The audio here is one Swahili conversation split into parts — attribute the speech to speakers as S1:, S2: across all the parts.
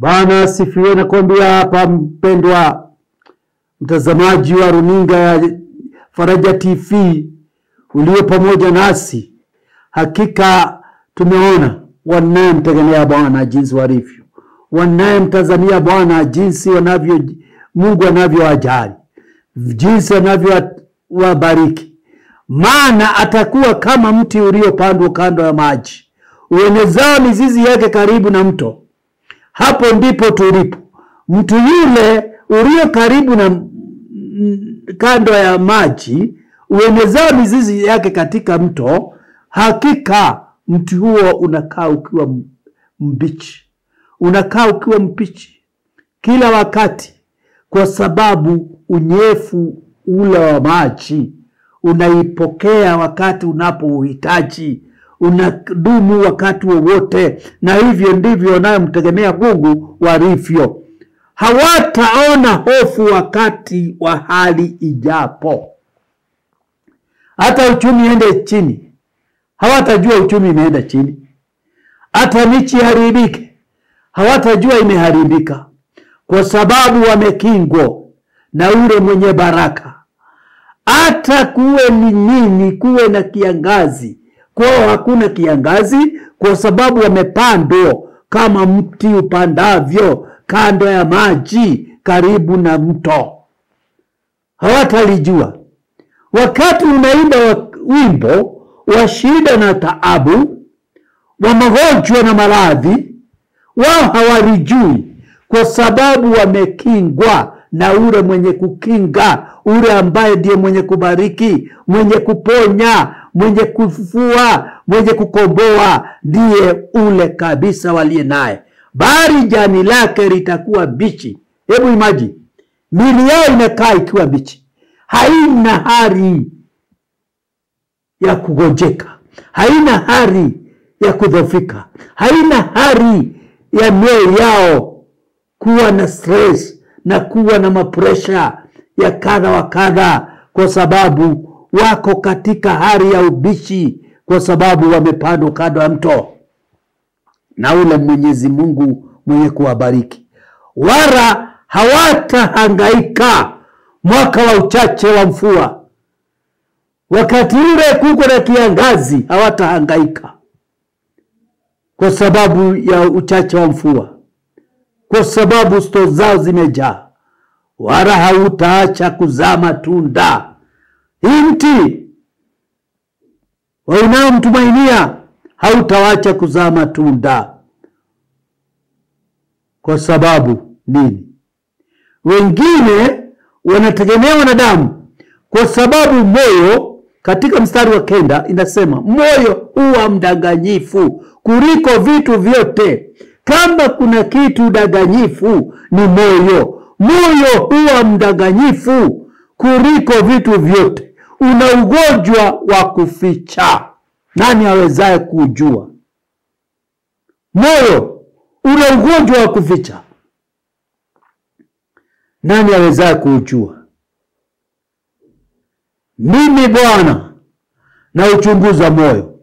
S1: Bwana asifiwe. Nakwambia hapa mpendwa mtazamaji wa runinga ya Faraja TV ulio pamoja nasi, hakika tumeona wanayemtegemea Bwana jinsi walivyo, wanayemtazamia Bwana jinsi Mungu anavyowajali, jinsi anavyowabariki. Maana atakuwa kama mti uliopandwa kando ya maji, uenezao mizizi yake karibu na mto. Hapo ndipo tulipo. Mtu yule ulio karibu na kando ya maji, uenezao mizizi yake katika mto, hakika mti huo unakaa ukiwa mbichi. Unakaa ukiwa mbichi kila wakati, kwa sababu unyefu ule wa maji unaipokea wakati unapouhitaji, unadumu wakati wowote. Na hivyo ndivyo wanayemtegemea Mungu walivyo. Hawataona hofu wakati wa hali ijapo. Hata uchumi ende chini, hawatajua uchumi imeenda chini. Hata nchi haribike, hawatajua imeharibika, kwa sababu wamekingwa na ule mwenye baraka. Hata kuwe ni nini, kuwe na kiangazi, kwao hakuna kiangazi, kwa sababu wamepandwa kama mti upandavyo kando ya maji karibu na mto. Hawatalijua. Wakati unaimba wimbo wa shida na taabu, wa magonjwa na maradhi, wao hawalijui, kwa sababu wamekingwa na ule mwenye kukinga, ule ambaye ndiye mwenye kubariki, mwenye kuponya, mwenye kufufua, mwenye kukomboa, ndiye ule kabisa waliye naye. Bali jani lake litakuwa bichi. Hebu imagine, mili yao inakaa ikiwa bichi, haina hari ya kugonjeka, haina hari ya kudhoofika, haina hari ya mioyo yao kuwa na stress na kuwa na mapresha ya kadha wa kadha, kwa sababu wako katika hali ya ubishi, kwa sababu wamepandwa kando ya mto na ule Mwenyezi Mungu mwenye kuwabariki. Wala hawatahangaika mwaka wa uchache wa mvua. Wakati ule kuko na kiangazi, hawatahangaika kwa sababu ya uchache wa mvua, kwa sababu sto zao zimejaa. Wala hautaacha kuzaa matunda. Hii mti unaomtumainia hautawacha kuzaa matunda. Kwa sababu nini? Wengine wanategemea wanadamu, kwa sababu moyo, katika mstari wa 9 inasema, moyo huwa mdanganyifu kuliko vitu vyote. Kama kuna kitu danganyifu ni moyo. Moyo huwa mdanganyifu kuliko vitu vyote. Una ugonjwa wa kuficha. Nani awezaye kujua? Moyo una ugonjwa wa kuficha. Nani awezaye kujua? Mimi Bwana na uchunguza moyo,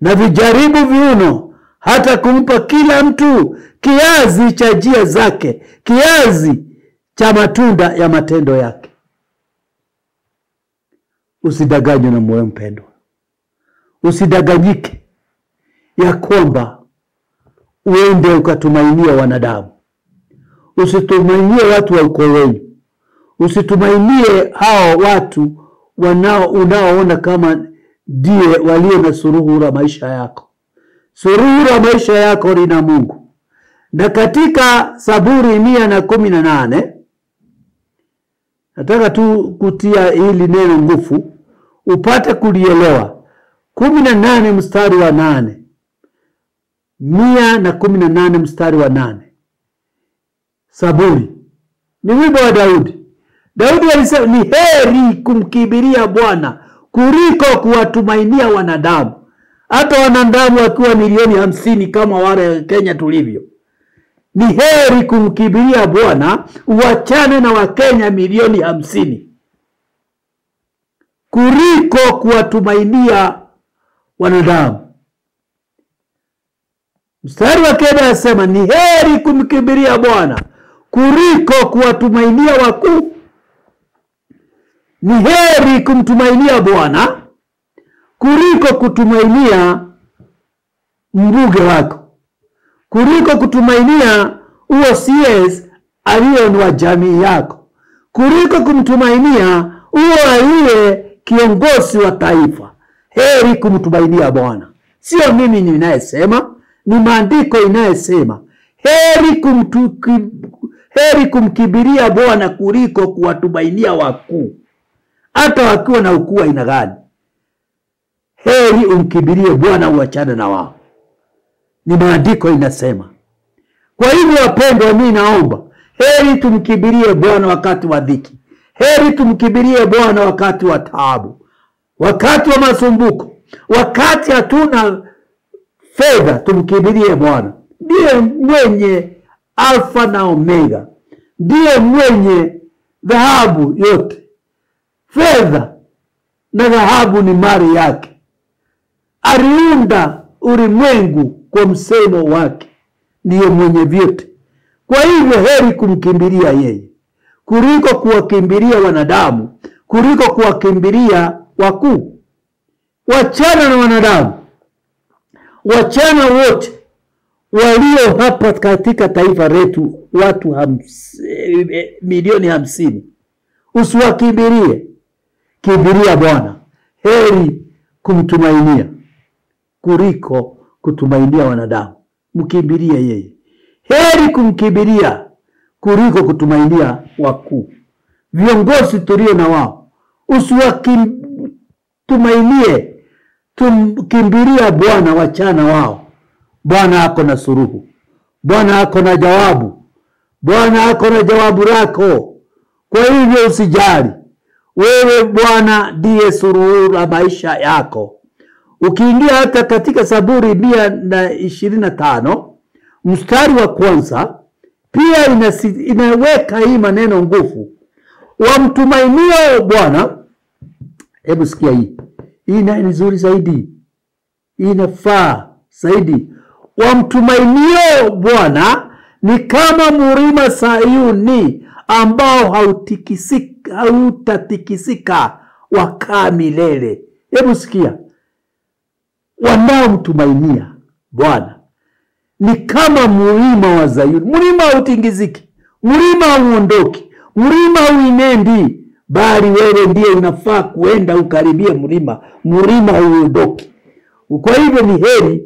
S1: na vijaribu viuno, hata kumpa kila mtu kiazi cha njia zake, kiazi cha matunda ya matendo yake. Usidanganywe na moyo mpendwa. Usidanganyike ya kwamba uende ukatumainia wanadamu. Usitumainie watu wa ukoo wenu. Usitumainie hao watu unaoona kama ndiye walio na suluhu la maisha yako. Suluhu la maisha yako ni na Mungu. Na katika Zaburi 118, nataka tu kutia hili neno nguvu upate kulielewa. 18 mstari wa 8. 118 mstari wa 8. Zaburi ni wimbo wa Daudi. Daudi alisema, ni heri kumkibiria Bwana kuliko kuwatumainia wanadamu. Hata wanadamu wakiwa milioni 50 kama wale Kenya tulivyo. Ni heri kumkibiria Bwana, uachane na Wakenya milioni 50, kuliko kuwatumainia wanadamu. Mstari wa 9 anasema ni heri kumkimbilia Bwana kuliko kuwatumainia wakuu. Ni heri kumtumainia Bwana kuliko kutumainia mbunge wako, kuliko kutumainia OCS aliye wa jamii yako, kuliko kumtumainia aliye kiongozi wa taifa. Heri kumtumainia Bwana. Sio mimi ninayesema, ni maandiko inayesema heri kumkibiria Bwana kuliko kuwatumainia wakuu, hata wakiwa na ukuu aina gani. Heri umkibirie Bwana, uachane na wao. Ni maandiko inasema. Kwa hivyo wapendwa, mimi naomba heri tumkibirie Bwana wakati wa dhiki. Heri tumkibirie Bwana wakati wa taabu, wakati wa masumbuko, wakati hatuna fedha. Tumkibirie Bwana. Ndiye mwenye Alfa na Omega, ndiye mwenye dhahabu yote. Fedha na dhahabu ni mali yake. Aliunda ulimwengu kwa msemo wake, ndiye mwenye vyote. Kwa hivyo heri kumkimbilia yeye kuliko kuwakimbilia wanadamu, kuliko kuwakimbilia wakuu. Wachana na wanadamu, wachana wote walio hapa katika taifa letu, watu milioni 50. Usiwakimbilie, kimbilia Bwana. Heri kumtumainia kuliko kutumainia wanadamu. Mkimbilie yeye. Heri kumkimbilia kuliko kutumainia wakuu, viongozi tulio na wao. Usiwatumainie, tumkimbilia Bwana, wachana wao. Bwana ako na suluhu. Bwana ako na jawabu. Bwana ako na jawabu lako. Kwa hivyo usijali. Wewe Bwana ndiye suluhu la maisha yako. Ukiingia hata katika Zaburi 125 mstari wa 1 pia inaweka hii maneno nguvu. Wamtumainio Bwana. Hebu sikia hii. Hii ni nzuri zaidi. Inafaa zaidi. Wamtumainio Bwana ni kama mlima Sayuni ambao hautatikisika, wakaa milele. Hebu sikia. Wanaomtumainia Bwana ni kama mlima wa Sayuni. Mlima hautingiziki, mlima hauondoki, mlima hauenendi, bali wewe ndiye unafaa kuenda ukaribie mlima. Mlima hauondoki. Kwa hivyo ni heri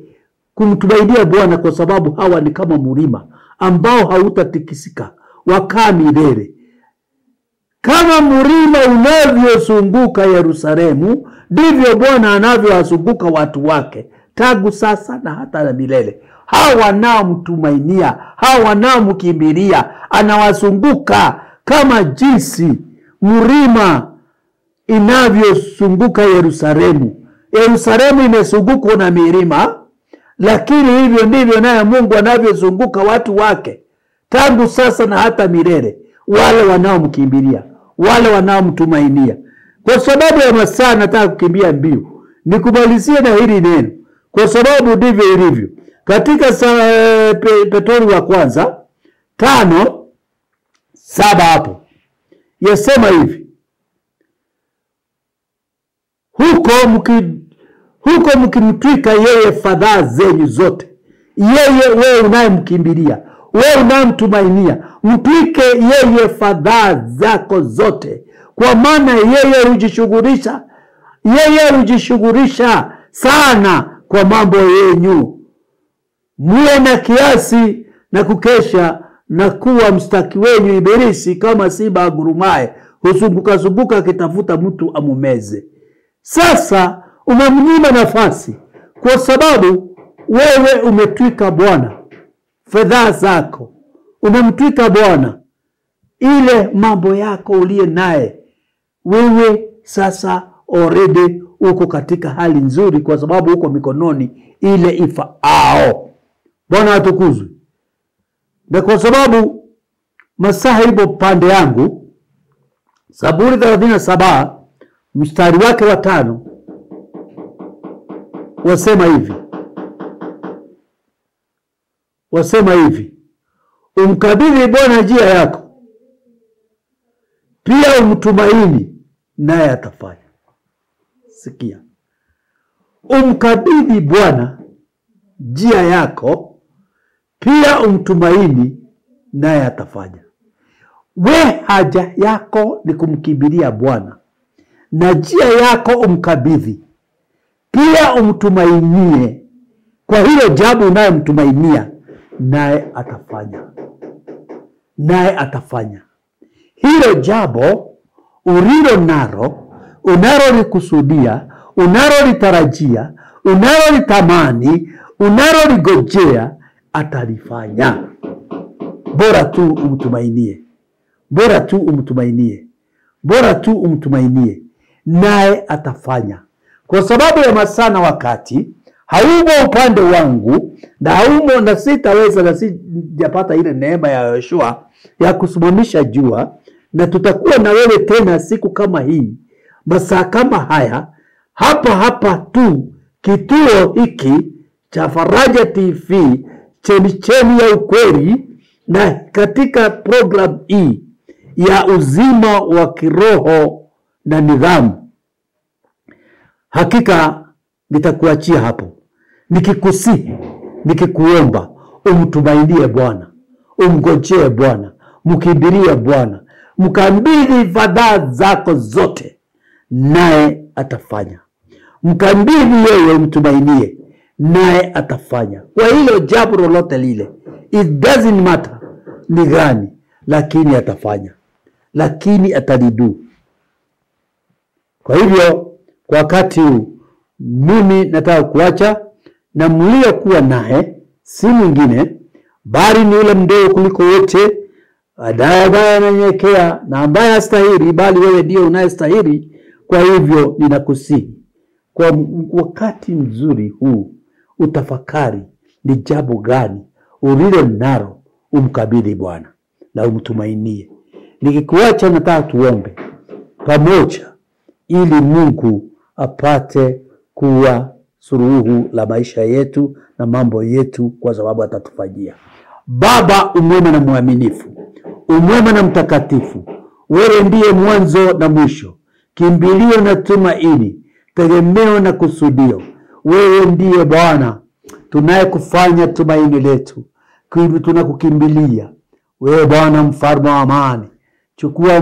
S1: kumtumainia Bwana, kwa sababu hawa ni kama mlima ambao hautatikisika, wakaa milele. Kama mlima unavyozunguka Yerusalemu, ndivyo Bwana anavyowazunguka watu wake tangu sasa na hata na milele. Hawa wanaomtumainia, hawa wanaomkimbilia, anawazunguka kama jinsi mlima inavyozunguka Yerusalemu. Yerusalemu imezungukwa na milima, lakini hivyo ndivyo naye Mungu anavyozunguka watu wake tangu sasa na hata milele. Wale wanaomkimbilia, wale wanaomtumainia. Kwa sababu ya masaa nataka kukimbia mbio, nikumalizie na hili neno, kwa sababu ndivyo ilivyo. Katika Petro wa kwanza 5:7 hapo yasema hivi: huko mkimtwika yeye fadhaa zenyu zote. Yeye wewe unayemkimbilia, wewe unayemtumainia, mtwike yeye fadhaa zako zote, kwa maana yeye hujishughulisha sana kwa mambo yenu. Muwe na kiasi na kukesha, na kuwa mstaki wenyu Ibilisi kama simba agurumaye, huzunguka akitafuta mtu amumeze. Sasa umemnyima nafasi, kwa sababu wewe umetwika Bwana fedha zako, umemtwika Bwana ile mambo yako uliye naye. Wewe sasa already uko katika hali nzuri, kwa sababu uko mikononi ile ifaao. Bwana atukuzwe. Na kwa sababu masaa ipo pande yangu, Zaburi 37 mstari wake wa 5 wasema hivi: wasema hivi: umkabidhi Bwana njia yako, pia umtumaini, naye atafanya. Sikia, umkabidhi Bwana njia yako, pia umtumaini, naye atafanya. We haja yako ni kumkimbilia Bwana, na njia yako umkabidhi, pia umtumainie kwa hilo jambo unayomtumainia, naye atafanya. Naye atafanya hilo jambo ulilo nalo, unalolikusudia, unalolitarajia, unalolitamani, unaloligojea, atalifanya. Bora tu umtumainie, bora tu umtumainie, bora tu umtumainie, naye atafanya. Kwa sababu ya masaa na wakati haumo upande wangu, na haumo, na sitaweza, na sijapata ile neema ya Yoshua ya kusimamisha jua, na tutakuwa na wewe tena siku kama hii, masaa kama haya, hapa tu kituo hiki cha Faraja TV, chemichemi ya ukweli, na katika program hii ya uzima wa kiroho na nidhamu. Hakika nitakuachia hapo, nikikusihi, nikikuomba umtumainie Bwana, umngojee Bwana, mkimbilie Bwana, mkabidhi fadhaa zako zote, naye atafanya. Mkabidhi yeye, umtumainie, naye atafanya. Kwa hilo jambo lolote lile, it doesn't matter ni gani, lakini atafanya, lakini atalidu. Kwa hivyo, kwa wakati huu mimi nataka kuacha, na mliokuwa naye si mwingine bali ni yule mdogo kuliko wote, ambaye ananyenyekea na ambaye hastahili, bali wewe ndio unayestahili. Kwa hivyo ninakusihi, kwa wakati mzuri huu, utafakari ni jambo gani ulilo nalo, umkabidhi Bwana na umtumainie. Nikikuacha nataka tuombe pamoja, ili Mungu apate kuwa suluhu la maisha yetu na mambo yetu, kwa sababu atatufanyia. Baba umwema na mwaminifu, umwema na mtakatifu, wewe ndiye mwanzo na mwisho, kimbilio na tumaini, tegemeo na kusudio. Wewe ndiye Bwana tunayekufanya tumaini letu, tunakukimbilia wewe Bwana, mfalme wa amani. Chukua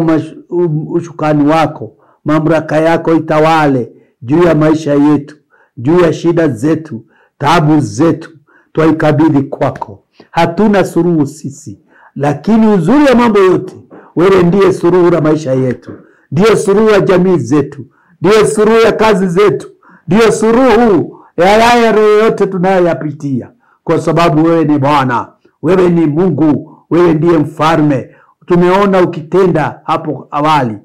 S1: ushukani wako, mamlaka yako itawale juu ya maisha yetu, juu ya shida zetu, taabu zetu, twaikabidhi kwako. Hatuna suluhu sisi, lakini uzuri ya mambo yote, wewe ndiye suluhu la maisha yetu, ndiye suluhu ya jamii zetu, ndiye suluhu ya kazi zetu, ndiye suluhu ya haya yote tunayoyapitia, kwa sababu wewe ni Bwana, wewe ni Mungu, wewe ndiye mfalme. Tumeona ukitenda hapo awali,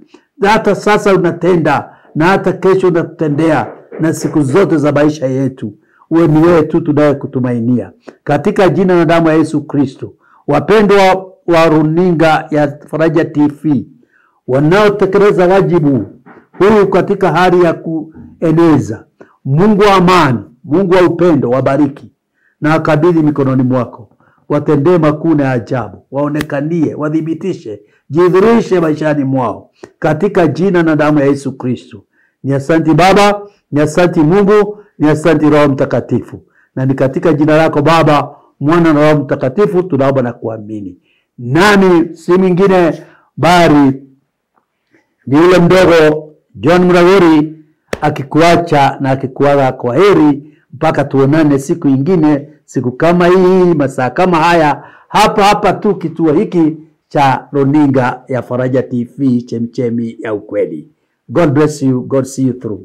S1: hata sasa unatenda, na hata kesho unatutendea, na siku zote za maisha yetu. Wewe ni wewe tu tunayekutumainia, katika jina na damu ya Yesu Kristo. Wapendwa wa runinga ya Faraja TV, wanaotekeleza wajibu huu katika hali ya kueneza, Mungu wa amani, Mungu wa upendo, wabariki na wakabidhi mikononi mwako. Watendee makuu na ajabu, waonekanie, wadhibitishe, jidhihirishe maishani mwao, katika jina na damu ya Yesu Kristo. Ni asante Baba, ni asante Mungu, ni asante Roho Mtakatifu, na ni katika jina lako Baba, Mwana na Roho Mtakatifu tunaomba na kuamini. Nami si mwingine bali ni yule mdogo John Muraguri, akikuacha na akikuaga kwa heri mpaka tuonane siku ingine, siku kama hii, masaa kama haya, hapa tu kituo hiki cha runinga ya Faraja TV, chemchemi ya ukweli. God bless you. God see you through.